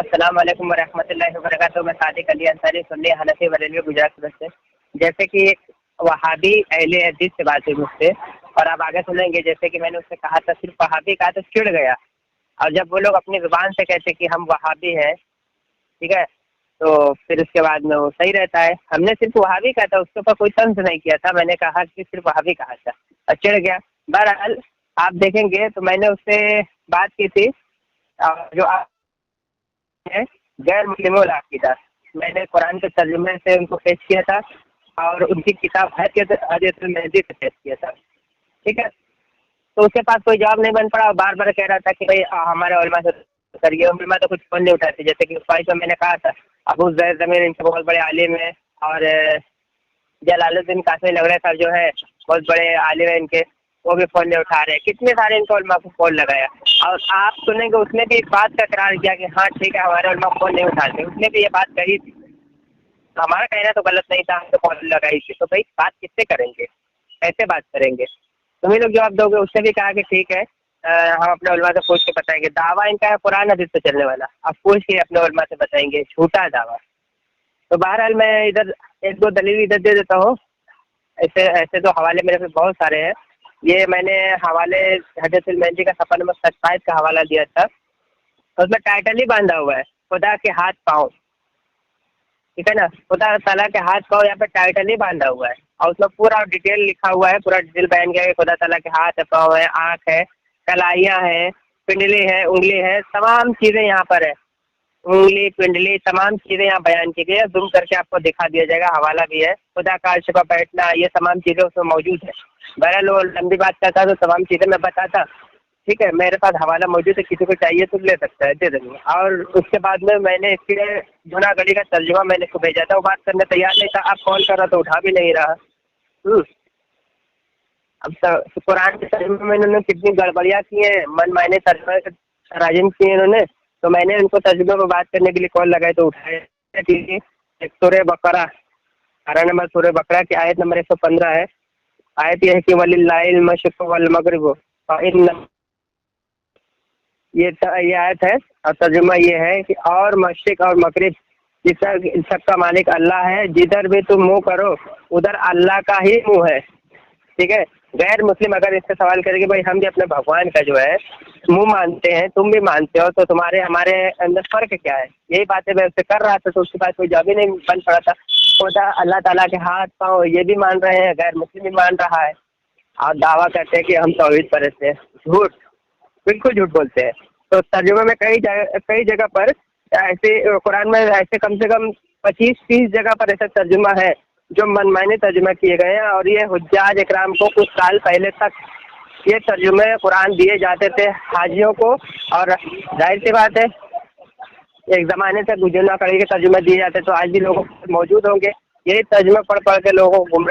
السلام علیکم ورحمۃ اللہ وبرکاتہ. میں صادق علی انصاری سنی حنفی بریلوی گجرات سے. جیسے کہ ایک وہابی اہل حدیث سے بات ہوئی مجھ سے اور آپ آگے سنیں گے. جیسے کہ میں نے اس سے کہا تھا صرف وہابی کہا تو چڑ گیا. اور جب وہ لوگ اپنی زبان سے کہتے کہ ہم وہابی ہیں, ٹھیک ہے, تو پھر اس کے بعد میں وہ صحیح رہتا ہے. ہم نے صرف وہابی کہا تھا, اس کے اوپر کوئی طنز نہیں کیا تھا. میں نے کہا کہ صرف وہابی کہا تھا اور چڑ گیا. بہرحال آپ دیکھیں گے تو میں نے اس سے بات کی تھی جو غیر مسلموں العقیدہ. میں نے قرآن کے ترجمے سے ان کو پیش کیا تھا اور ان کی کتاب حدیث المہدی سے پیش کیا تھا, ٹھیک ہے. تو اس کے پاس کوئی جواب نہیں بن پڑا اور بار بار کہہ رہا تھا کہ بھائی ہمارے علماء سے کریے. علماء تو کچھ فون نہیں اٹھاتے. جیسے کہ خواہش میں نے کہا تھا ابو زید زمین ان کے بہت بڑے عالم ہیں, اور جلال الدین قاسمی نگڑے صاحب جو ہے بہت بڑے عالم ہیں ان کے, وہ بھی فون نہیں اٹھا رہے. کتنے سارے ان کو علماء کو فون لگایا اور آپ سنیں گے اس نے بھی اس بات کا اقرار کیا کہ ہاں ٹھیک ہے ہمارے علماء فون نہیں اٹھاتے. اس نے بھی یہ بات کہی تھی. ہمارا کہنا تو غلط نہیں تھا, ہم تو فون لگائی تھی. تو بھائی بات کس سے کریں گے, کیسے بات کریں گے؟ تمہیں لوگ جواب دو گے. اس نے بھی کہا کہ ٹھیک ہے ہم اپنے علماء سے پوچھ کے بتائیں گے. دعویٰ ان کا ہے قرآن حدیث سے چلنے والا, آپ پوچھ کے اپنے علماء سے بتائیں گے. جھوٹا دعویٰ. تو بہرحال میں ادھر ایک دو دلیل ادھر دے دیتا ہوں. ایسے تو حوالے میرے پاس بہت سارے ہیں. یہ میں نے حوالے حدیث المہدی کا صفحہ نمبر 27 کا حوالہ دیا تھا. اس میں ٹائٹل ہی باندھا ہوا ہے خدا کے ہاتھ پاؤں, ٹھیک ہے نا. خدا تعالیٰ کے ہاتھ پاؤں یہاں پہ ٹائٹل ہی باندھا ہوا ہے اور اس میں پورا ڈیٹیل لکھا ہوا ہے. پورا ڈیٹیل بیان کیا ہے کہ خدا تعالیٰ کے ہاتھ ہے, پاؤں ہے, آنکھ ہے, کلائیاں ہیں, پنڈلی ہے, انگلی ہے, تمام چیزیں یہاں پر ہے. انگلی, پنڈلی, تمام چیزیں یہاں بیان کی گئی ہے. زوم کر کے آپ کو دکھا دیا جائے گا. حوالہ بھی ہے. خدا کا عرش پر بیٹھنا, یہ تمام چیزیں اس میں موجود ہے. بہرحال وہ لمبی بات کرتا تو تمام چیزیں میں بتاتا, ٹھیک ہے. میرے پاس حوالہ موجود ہے, کسی کو چاہیے تو لے سکتا ہے, دے دیں گے. اور اس کے بعد میں نے اس کے جنا گلی کا ترجمہ میں نے اس کو بھیجا تھا. وہ بات کرنے تیار نہیں تھا. آپ کال کر رہا تو اٹھا بھی نہیں رہا. اب قرآن کے ترجمے میں انہوں نے کتنی گڑبڑیاں کی ہیں, من معنی ترجمے راجم کیے انہوں نے. تو میں نے ان کو ترجمے میں بات کرنے کے لیے کال لگائی تو اٹھائے. ایک سورہ بقرہ, 18 نمبر سورہ بقرہ کی آیت نمبر 115 ہے. آیت یہ ہے کہ وَلِلَّهِ الْمَشْرِقُ وَالْمَغْرِبُ, یہ آیت ہے اور ترجمہ یہ ہے کہ اور مشرق اور مغرب سب کا مالک اللہ ہے. جدھر بھی تم منہ کرو ادھر اللہ کا ہی منہ ہے, ٹھیک ہے. غیر مسلم اگر اس سے سوال کرے کہ بھائی ہم بھی اپنے بھگوان کا جو ہے منہ مانتے ہیں, تم بھی مانتے ہو, تو تمہارے ہمارے اندر فرق کیا ہے؟ یہی باتیں میں اس سے کر رہا تھا. تو اس کے بعد کوئی جواب ہی نہیں بن پڑا تھا. خدا اللہ تعالیٰ کے ہاتھ پاؤں یہ بھی مان رہے ہیں, غیر مسلم بھی مان رہا ہے, اور دعویٰ کرتے ہیں کہ ہم توحید پرست ہیں. جھوٹ, بالکل جھوٹ بولتے ہیں. تو ترجمے میں کئی جگہ پر ایسے, قرآن میں ایسے کم سے کم 25-30 جگہ پر ایسا ترجمہ ہے جو من معنی ترجمہ کیے گئے ہیں. اور یہ حجاج اکرام کو کچھ سال پہلے تک یہ ترجمے قرآن دیے جاتے تھے حاجیوں کو. اور ظاہر سی بات ہے ایک زمانے سے گجرنا کڑی کے ترجمے دیے جاتے تو آج بھی لوگ موجود ہوں گے. یہی ترجمہ پڑھ کے لوگوں کو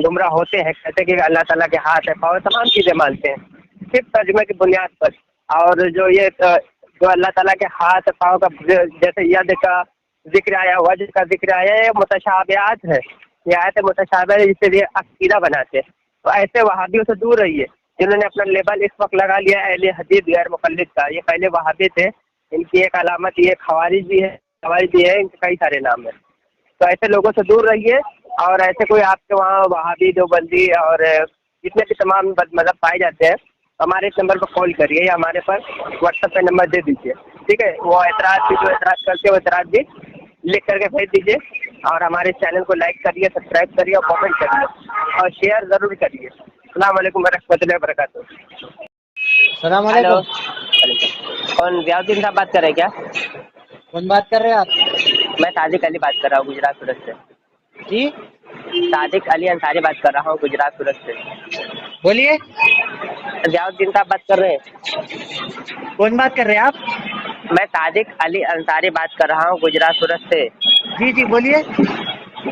گمراہ ہوتے ہیں, کہتے کہ اللہ تعالیٰ کے ہاتھ ہے, پاؤں, تمام چیزیں مانتے ہیں صرف ترجمے کی بنیاد پر. اور جو اللہ تعالیٰ کے ہاتھ پاؤں کا جیسے ید کا ذکر آیا, وجہ کا ذکر آیا, یہ متشابہات ہے. یہ آیت متشابہ ہے جس سے یہ عقیدہ بناتے ہیں. تو ایسے وہابیوں سے دور رہیے جنہوں نے اپنا لیبل اس وقت لگا لیا اہل حدیث غیر مقلد کا. یہ پہلے وہابی تھے, ان کی ایک علامت یہ خوارج بھی ہے, ان کے کئی سارے نام ہیں. تو ایسے لوگوں سے دور رہیے. اور ایسے کوئی آپ کے وہاں وہابی, دیوبندی اور جتنے بھی تمام بد مذہب پائے جاتے ہیں, ہمارے اس نمبر پر کال کریے یا ہمارے پاس واٹس ایپ پہ نمبر دے دیجیے, ٹھیک ہے. وہ اعتراض بھی جو اعتراض کرتے ہیں وہ اعتراض بھی لکھ کر کے بھیج دیجیے. اور ہمارے چینل کو لائک کریے, سبسکرائب کریے اور کامنٹ کریے اور شیئر ضرور کریے. السلام علیکم ورحمۃ اللہ وبرکاتہ. السلام ہیلو, علیکم. کون ضیاء الدین صاحب بات کر رہے ہیں کیا؟ کون بات کر رہے ہیں آپ؟ میں صادق علی بات کر رہا ہوں گجرات سورت سے. جی, صادق علی انصاری بات کر رہا ہوں گجرات سورت سے. بولیے. ضیاء الدین صاحب بات کر رہے ہیں؟ کون بات کر رہے ہیں آپ؟ میں صادق علی انصاری بات کر رہا ہوں گجرات سورت سے. جی بولیے.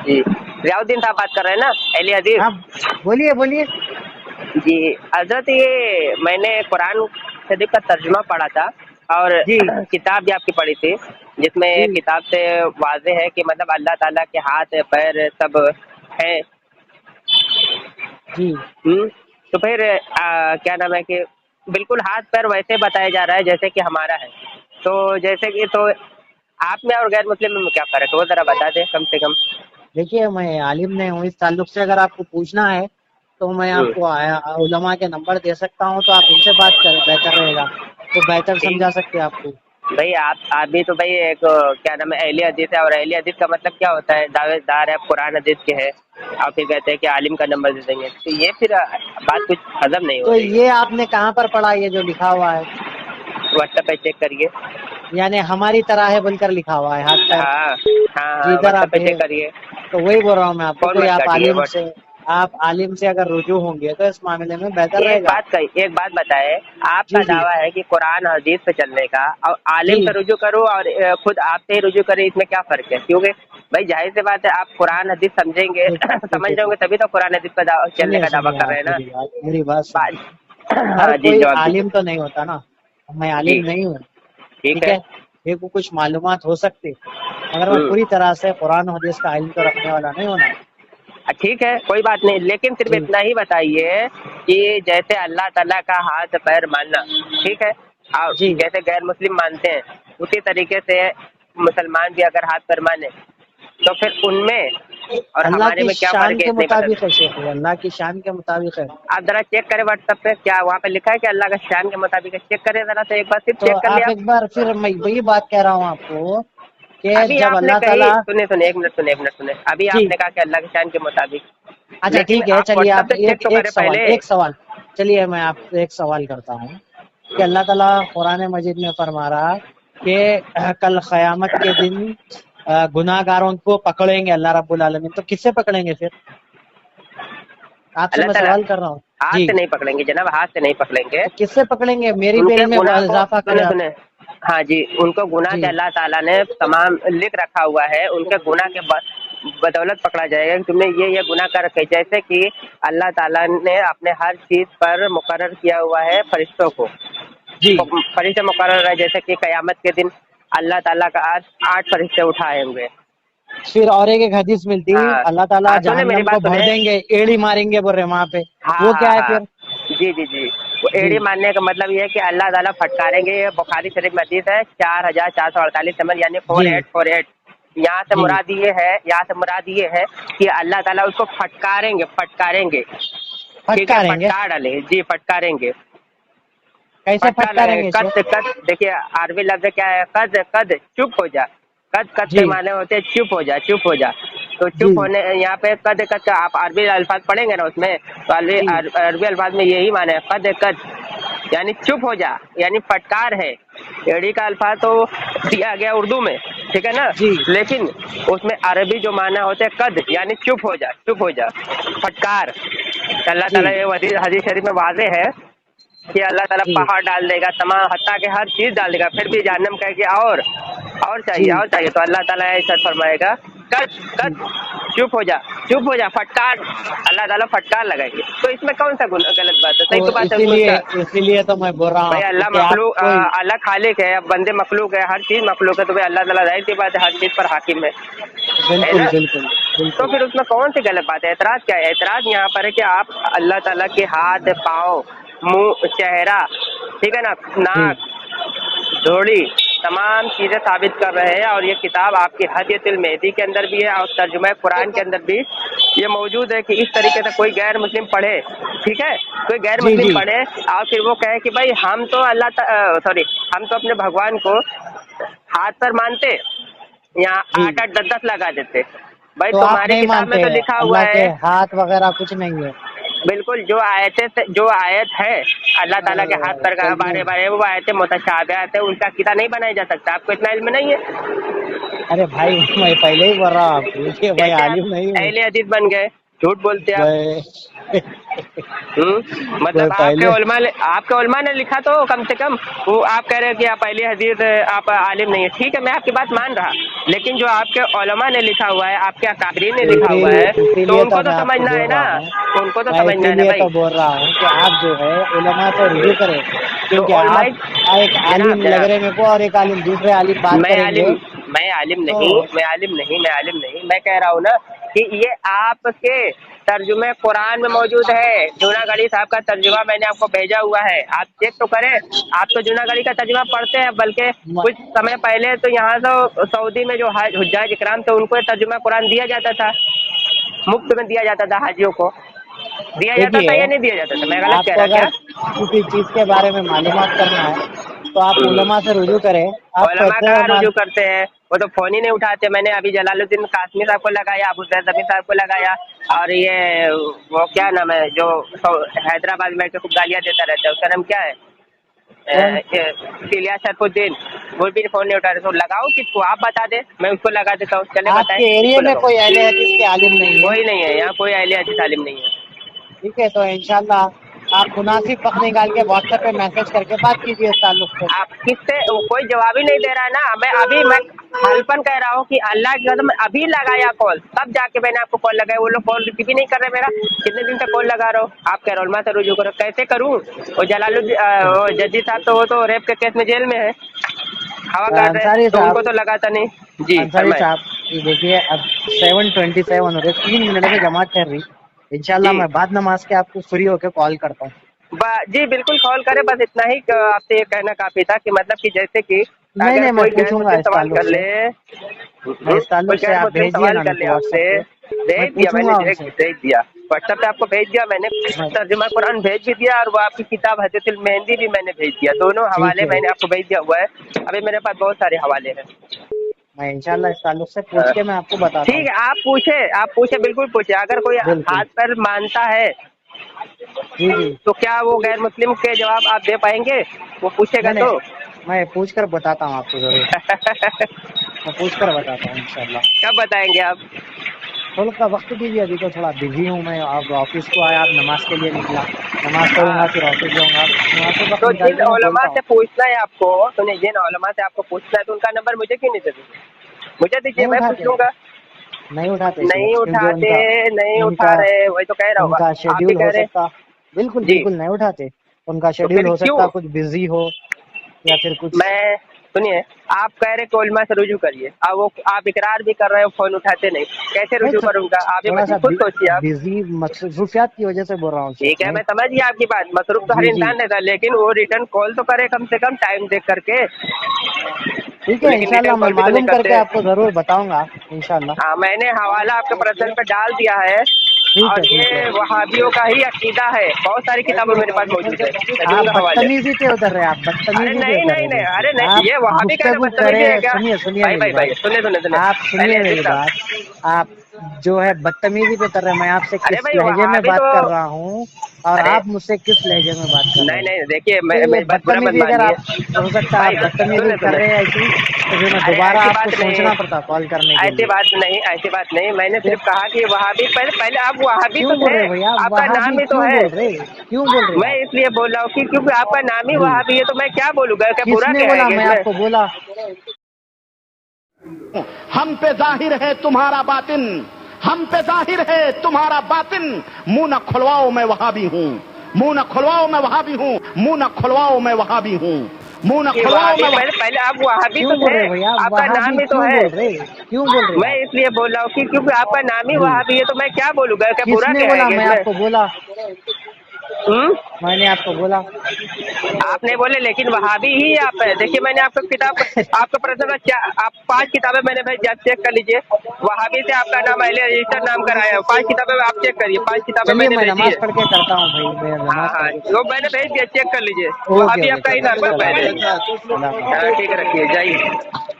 جی, ضیاء الدین صاحب بات کر رہے ہیں نا, اہل حدیث؟ ہاں بولیے. جی حضرت, یہ میں نے قرآن شریف کا ترجمہ پڑھا تھا اور جی کتاب بھی آپ کی پڑھی تھی, جس میں جی کتاب سے واضح ہے کہ مطلب اللہ تعالیٰ کے ہاتھ پیر سب ہیں. جی تو پھر کیا نام ہے کہ بالکل ہاتھ پیر ویسے بتایا جا رہا ہے جیسے کہ ہمارا ہے. تو جیسے کہ تو آپ میں اور غیر مسلم میں کیا فرق ہے وہ ذرا بتا دیں کم سے کم. دیکھیے میں عالم نہیں ہوں، اس تعلق سے اگر آپ کو پوچھنا ہے تو میں آپ کو علماء کے نمبر دے سکتا ہوں، تو آپ ان سے بات کریں، بہتر رہے گا، وہ بہتر ٹھیک. سمجھا سکتے ہیں آپ کو. بھائی آپ بھی تو بھائی ایک کیا نام ہے اہل حدیث ہے، اور اہل حدیث کا مطلب کیا ہوتا ہے؟ دعوے دار ہے قرآن حدیث کے ہے، اور پھر کہتے ہیں کہ عالم کا نمبر دے دیں گے، تو یہ پھر بات کچھ ہضم نہیں ہو تو رہی ہے. یہ آپ نے کہاں پر پڑھا یہ جو لکھا ہوا ہے؟ واٹس ایپ پہ چیک کریے. یعنی ہماری طرح ہے بول کر لکھا ہوا ہے ہاتھ پیر. ہاں ہاں جی ہاں ادھر واٹس ایپ آپ پہ چیک کریے. تو وہی بول رہا ہوں میں آپ کو، فون کوئی مت آپ کاٹیے. عالم سے اگر رجوع ہوں گے تو اس معاملے میں بہتر رہے گا. ایک بات بتائے، آپ کا جی جی دعویٰ ہے کہ قرآن حدیث پہ چلنے کا، اور جی عالم سے رجوع کرو اور خود آپ سے ہی رجوع کرے، اس میں کیا فرق ہے؟ کیونکہ بھائی ظاہر سی بات ہے، آپ قرآن حدیث سمجھیں گے، ٹھیک سمجھ ہے رہے ہوں ٹھیک گے، تبھی تو قرآن حدیث پہ چلنے سنیے کا دعویٰ سنیے کر رہے آپ ہیں نا. میری بات سنیے. ہر ہاں جی کوئی جواب دیجیے. عالم تو نہیں ہوتا نا، میں جی عالم نہیں ہوں. ٹھیک ٹھیک ہے. ہے، میرے کو کچھ معلومات ہو سکتی، مگر میں ہوں پوری طرح سے قرآن حدیث کا علم تو رکھنے والا نہیں ہونا. ٹھیک ہے کوئی بات نہیں، لیکن صرف جی اتنا ہی بتائیے کہ جیسے اللہ تعالیٰ کا ہاتھ پیر ماننا ٹھیک ہے، اور جی جیسے غیر مسلم مانتے ہیں اسی طریقے سے مسلمان بھی اگر ہاتھ پیر مانے تو پھر ان میں اور اللہ ہمارے کی میں کیا شان فرق ہے کے اتنے بتا مطابق ہے دیں. شیخ، یہ اللہ کی شان کے مطابق ہے. آپ ذرا چیک کریں واٹس ایپ پہ، کیا وہاں پہ لکھا ہے کہ اللہ کا شان کے مطابق ہے؟ چیک کریں ذرا، تو ایک بار صرف تو چیک کر لیں آپ ایک بار پھر میں وہی بات کہہ رہا ہوں آپ کو کہ ابھی جب آپ نے اللہ کہی تعالیٰ. سنے ایک منٹ سنے ابھی جی آپ نے کہا کہ اللہ کے شان کے مطابق، اچھا لیکن ٹھیک ہے، آپ چلیے واٹس آپ ایپ سے چیک تو کریں پہلے. ایک سوال چلیے میں آپ سے ایک سوال کرتا ہوں کہ اللہ تعالیٰ قرآن مجید میں فرما رہا کہ کل قیامت کے دن گناہ گاروں کو پکڑیں گے اللہ رب العالمین، تو کس سے پکڑیں گے پھر؟ آپ سے اللہ میں تعالیٰ سوال کر رہا ہوں. ہاتھ جی سے نہیں پکڑیں گے جناب، ہاتھ سے نہیں پکڑیں گے. تو کس سے پکڑیں گے؟ میری ان بھی کے علم میں گناہ کو اضافہ کرے آپ. سنے ہاں جی، ان کو گناہ جی کے اللہ تعالیٰ نے تمام لکھ رکھا ہوا ہے، ان کے گناہ کے بدولت پکڑا جائے گا کہ تم نے یہ گناہ کر رکھے. جیسے کہ اللہ تعالیٰ نے اپنے ہر چیز پر مقرر کیا ہوا ہے فرشتوں کو، جی فرشتے مقرر ہے، جیسے کہ قیامت کے دن اللہ تعالیٰ کا 8 فرشتے اٹھائے ہوئے. پھر اور ایک حدیث ملتی ہاں اللہ تعالیٰ ہاں سنیں میری جہنم کو بات بھر سنیں. دیں گے، ایڑی ماریں گے بول رہے وہاں پہ، ہاں وہ ہاں کیا ہے ہاں پھر؟ جی جی جی، وہ جی ایڑی ماننے کا مطلب یہ ہے کہ اللہ تعالیٰ پھٹکاریں گے. یہ بخاری شریف میں حدیث ہے 4448 نمبر، یعنی جی 4848. یہاں سے جی مراد یہ ہے کہ اللہ تعالیٰ اس کو پھٹکاریں گے ٹھیک ہے، پھٹکاریں گے. پھٹکار ڈالیں گے. جی پھٹکاریں گے، کیسے پھٹکار لگائیں پھٹکاریں گے. گے قد شیخ؟ قد دیکھیے عربی لفظ کیا ہے، قد چپ ہو جا. قد کے جی معنی ہوتے ہیں چپ ہو جا، چپ ہو جا. تو جی چپ ہونے یہاں پہ قد کا آپ عربی الفاظ پڑھیں گے نا اس میں، تو جی عربی الفاظ میں یہی معنی ہے قد یعنی چپ ہو جا، یعنی پھٹکار ہے. ایڑی کا الفاظ تو دیا گیا اردو میں ٹھیک ہے نا، جی لیکن اس میں عربی جو معنی ہوتے ہیں قد یعنی چپ ہو جا پھٹکار. اللہ جی تعالیٰ یہ حدیث شریف میں واضح ہے کہ اللہ تعالیٰ جی پہاڑ ڈال دے گا، تمام حتیٰ کہ ہر چیز ڈال دے گا، پھر بھی جہنم کہے کہ اور جی چاہیے تو اللہ تعالیٰ ایسا فرمائے گا جی چپ ہو جا پھٹکار. اللہ تعالیٰ پھٹکار لگائیں گے. تو اس میں کون سا غلط بات ہے؟ تو صحیح تو بات ہے اسی لیے تو میں بول رہا ہوں بھائی آپ کو اللہ کہ آپ مخلوق، کوئی. اللہ خالق ہے، بندے مخلوق ہے، ہر چیز مخلوق ہے، تو بھائی اللہ تعالیٰ ظاہر سی بات ہے ہر چیز پر حاکم ہے بالکل نا. بالکل تو بالکل. پھر اس میں کون سی غلط بات ہے؟ اعتراض کیا ہے؟ اعتراض یہاں پر ہے کہ آپ اللہ تعالیٰ کے ہاتھ، پاؤں، منہ، چہرہ ٹھیک ہے نا، جی ناک، دھوڑی، تمام چیزیں ثابت کر رہے ہیں. اور یہ کتاب آپ کی ہدیۃ المہدی کے اندر بھی ہے اور ترجمہ قرآن کے اندر بھی یہ موجود ہے کہ اس طریقے سے کوئی غیر مسلم پڑھے ٹھیک ہے، کوئی غیر جی مسلم جی پڑھے اور پھر وہ کہے کہ بھائی ہم تو ہم تو اپنے بھگوان کو ہاتھ پر مانتے، یہاں جی 8 10 لگا دیتے. بھائی تو آپ تمہاری نہیں کتاب میں مانتے تو لکھا ہوا اللہ ہے، کے ہاتھ وغیرہ کچھ نہیں ہے؟ بالکل جو آیت ہے اللہ تعالیٰ کے ہاتھ پر چلیے. بارے وہ آیتیں متشابہات ہیں، ان کا عقیدہ نہیں بنایا جا سکتا. آپ کو اتنا علم نہیں ہے؟ ارے بھائی میں پہلے ہی بول رہا ہوں آپ کو کہ میں کیسے عالم نہیں آپ ہوں. اہل حدیث بن گئے؟ جھوٹ بولتے آپ. میں میں مطلب پہلے. آپ کے علماء نے لکھا تو کم سے کم، وہ آپ کہہ رہے ہیں کہ آپ اہل حدیث، آپ عالم نہیں ہے. ٹھیک ہے میں آپ کی بات مان رہا، لیکن جو آپ کے علماء نے لکھا ہوا ہے، آپ کے اکابرین نے لکھا ہوا ہے، اسی تو لیے ان کو تو میں آپ کو سمجھنا ہے بول نا، رہا ہوں، ان کو تو میں سمجھنا اسی ہے نا لیے بھائی. تو بول رہا ہوں کہ آپ جو ہے علماء سے رجوع کریں، تو کیونکہ علماء آپ ایک عالم لگ جناب رہے میرے کو اور ایک عالم دوسرے عالم بات میں کریں گے عالم تو. نہیں، میں عالم نہیں. میں کہہ رہا ہوں نا کہ یہ آپ کے ترجمے قرآن میں موجود ہے. جوناگڑھی صاحب کا ترجمہ میں نے آپ کو بھیجا ہوا ہے, آپ چیک تو کریں. آپ تو جوناگڑھی کا ترجمہ پڑھتے ہیں, بلکہ کچھ سمے پہلے تو یہاں تو سعودی میں جو حجاج اکرام تھے ان کو ترجمہ قرآن دیا جاتا تھا, مفت میں دیا جاتا تھا. حاجیوں کو دیا جاتا تھا دیکھیے یا نہیں دیا جاتا تھا؟ میں غلط آپ کہہ کو رہا اگر کیا؟ کسی چیز کے بارے میں معلومات کرنا ہے تو آپ علماء سے رجوع کریں. آپ کو علماء اتنے کہاں رجوع کرتے ہیں, وہ تو فون ہی نہیں اٹھاتے. میں نے ابھی جلال الدین قاسمی صاحب کو لگایا, ابو زید زمین صاحب کو لگایا, اور یہ وہ کیا نام ہے جو حیدرآباد میں خوب گالیاں دیتا رہتا ہے, اس کا نام کیا ہے, کون سیلیا شرف الدین, وہ بھی فون نہیں اٹھا رہے. تو لگاؤ کس کو, آپ بتا دیں, میں اس کو لگا دیتا ہوں. چلے آپ بتائیں کے کس ایریے کو میں لگاؤ. کوئی اہل حدیث کے عالم نہیں ہے؟ کوئی نہیں ہے یہاں, کوئی اہل حدیث عالم نہیں ہے. ٹھیک ہے, تو انشاءاللہ آپ مناسب وقت نکال کے واٹس ایپ پہ میسج کر کے بات کیجیے اس تعلق سے. آپ کس سے, کوئی جواب ہی نہیں دے رہا ہے نا. میں حلفاً کہہ رہا ہوں کہ اللہ کی قسم ابھی لگایا کال, تب جا کے میں نے آپ کو کال لگایا. وہ لوگ کال ریسیو ہی نہیں کر رہے میرا. کتنے دن تک کال لگا رہا ہوں, آپ کہہ رہے علماء سے رجوع کرو, کیسے کروں؟ وہ جلال الدین جدید صاحب تو وہ تو ریپ کے کیس میں جیل میں ہے, ہوا کاٹ رہے, انصاری تو ان صاحب کو تو لگاتا نہیں. جی انصاری فرمائیں. صاحب یہ دیکھیے اب 7:27 ہو رہے, 3 منٹ سے جماعت ٹھہر رہی. انشاءاللہ جی میں بعد نماز کے آپ کو فری ہو کے کال کرتا ہوں. جی بالکل کال کرے, بس اتنا ہی آپ سے یہ کہنا کافی تھا کہ مطلب کہ جیسے کہ نہیں اگر میں کوئی غیر پوچھوں گا مسلم اس سوال تعلق کر سے, لے, میں اس کوئی تعلق سے غیر آپ مسلم بھیجیے سوال نا کر ان لے کو آپ واٹس سے, ایپ پہ, میں بھیج دیا پوچھوں میں نے, گا ان سے. ڈائریکٹ بھیج دیا واٹس ایپ پہ آپ کو, بھیج دیا میں نے ترجمہ قرآن بھیج بھی دیا, اور وہ آپ کی کتاب حدیث المہندی بھی میں نے بھیج دیا. دونوں ٹھیک حوالے ہے, میں نے آپ کو بھیج دیا ہوا ہے. ابھی میرے پاس بہت سارے حوالے ہیں. میں انشاءاللہ اس تعلق سے پوچھ کے میں آپ کو بتاتا ہوں. ٹھیک ہے, آپ پوچھیں بالکل پوچھیں. اگر کوئی بالکل ہاتھ پر مانتا ہے جی جی, تو کیا وہ غیر مسلم کے جواب آپ دے پائیں گے؟ وہ پوچھے گا تو. میں پوچھ کر بتاتا ہوں آپ کو, ضرور میں پوچھ کر بتاتا ہوں انشاءاللہ. کب بتائیں گے آپ؟ تھوڑا سا وقت دیجیے, ابھی تو تھوڑا بزی ہوں میں. اب آفس کو آیا, اب نماز کے لیے نکلا, نماز پڑھوں گا پھر آفس جاؤں گا. مناسب وقت تو نکال جن کے میں علماء بولتا ہوں. سے پوچھنا ہے آپ کو, سنیں, جن علماء سے آپ کو پوچھنا ہے تو ان کا نمبر مجھے کیوں نہیں دیتے؟ مجھے دیجیے, نہیں میں پوچھ اٹھاتے لوں گا. نہیں اٹھاتے نہیں شیخ, کیونکہ اٹھاتے, نہیں اٹھا رہے, وہی تو کہہ رہا ان ہوگا, کا آپ بھی شیڈیول کہہ ہو رہے. سکتا. بالکل جی, بالکل نہیں اٹھاتے. ان کا تو شیڈیول پھر ہو کیوں؟ سکتا, کچھ بزی ہو یا پھر کچھ. میں سنیے, آپ کہہ رہے کہ علماء سے رجوع کریے, اب وہ آپ اقرار بھی کر رہے ہو, فون اٹھاتے نہیں, کیسے نہیں, رجوع کروں گا؟ آپ تھوڑا سا خود سوچیے. آپ بزی مصروفیات کی وجہ سے بول رہا ہوں شیخ ٹھیک ہے, میں سمجھ گیا آپ کی بات, مصروف تو ہر جی جی, انسان رہتا ہے, لیکن وہ ریٹرن کال تو کرے کم سے کم ٹائم دیکھ کر کے. ٹھیک ہے لیکن انشاءاللہ ریٹرن میں کال بھی تو نہیں معلوم کر کے کرتے. آپ کو ضرور بتاؤں گا انشاءاللہ. ہاں, میں نے حوالہ آپ کے پرسنل پہ ڈال دیا ہے, ٹھیک اور ہے ٹھیک ہے, یہ وہابیوں کا ہی عقیدہ ہے. بہت ساری کتابیں میرے پاس موجود ہے, میں دوں آپ گا حوالے. بدتمیزی پہ اتر رہے, آپ ارے بدتمیزی پہ نہیں اتر نہیں رہے. نہیں, ارے دیکھیے نہیں, آپ یہ وہابی کہنا گفتگو بدتمیزی کرے, ہے کیا؟ سنیے بھائی میری بھائی بھائی, بات, سنیں, آپ پہلے سنیے عزیز میری صاحب. بات. آپ جو ہے بدتمیزی پہ کر رہے ہیں. میں آپ سے ارے کس بھائی لہجے میں وہابی بات تو, کر رہا ہوں اور ارے آپ مجھ سے کس لہجے میں بات کر رہے نہیں ہیں. نہیں, دیکھیے تو یہ بس برا مت بدتمیزی اگر مانیے آپ, ہو سکتا ہے آپ بھائی. بدتمیزی سنیں کر سنیں, رہے ہیں ایسی, تو پھر میں ارے دوبارہ ایسی آپ کو بات نہیں, سوچنا پڑتا کال کرنے کے ایسی لیے. بات نہیں, ایسی بات نہیں. میں نے پھر صرف کہا کہ وہابی, پہلے آپ وہابی کیوں تو بول تھے, رہے بھیا, آپ کا وہابی نام ہی تو کیوں ہے. بول رہے, کیوں بول رہے میں آپ؟ اس لیے بول رہا ہوں کہ کیونکہ آپ کا نام ہی جی, وہابی ہے, تو میں کیا بولوں گا, کیا کس برا نے کیا ہے بولا کہ میں اس میں؟ آپ کو بولا؟ ہم پہ ظاہر ہے تمہارا باطن, ہم پہ ظاہر ہے تمہارا باطن. منہ نہ کھلواؤ میں وہابی ہوں, منہ نہ کھلواؤ میں وہابی ہوں, منہ نہ کھلواؤ میں وہابی ہوں, منہ نہ کہ کھلواؤ وہابی, میں پہلے آپ وہابی کیوں تو بول تھے, رہے بھیا, آپ کا نام وہابی ہی تو کیوں ہے. بول رہے, کیوں بول رہے میں آپ؟ اس لیے بول رہا ہوں کہ کیونکہ آپ کا نام ہی جی, وہابی ہے, تو میں کیا بولوں گا, کیا کس برا نے کیا ہے بولا کہ میں اس آپ کو بولا؟ میں؟ میں نے آپ کو بولا؟ آپ نے بولے, لیکن وہابی ہی آپ ہے. دیکھیے میں نے آپ کو کتاب, آپ کو پرسنل آپ 5 کتابیں میں نے بھیجی, آپ چیک کر لیجیے. وہابی سے آپ کا نام اہل رجسٹر نام کرایا, 5 کتابیں آپ چیک کریے, 5 کتابیں میں چلیے نے بھیجی نماز ہے. پڑھ کے کرتا ہوں بھائی, میں ہاں نماز ہاں, پڑھ کے وہ کرتا میں نے بھیج دیا, چیک کر لیجیے. ہوں. اوکے وہابی اوکے, آپ کا ہی چلیے, نام ہے اللہ پہلے. حافظ, اللہ حافظ. ہاں ٹھیک ہے, رکھیے, جائیے.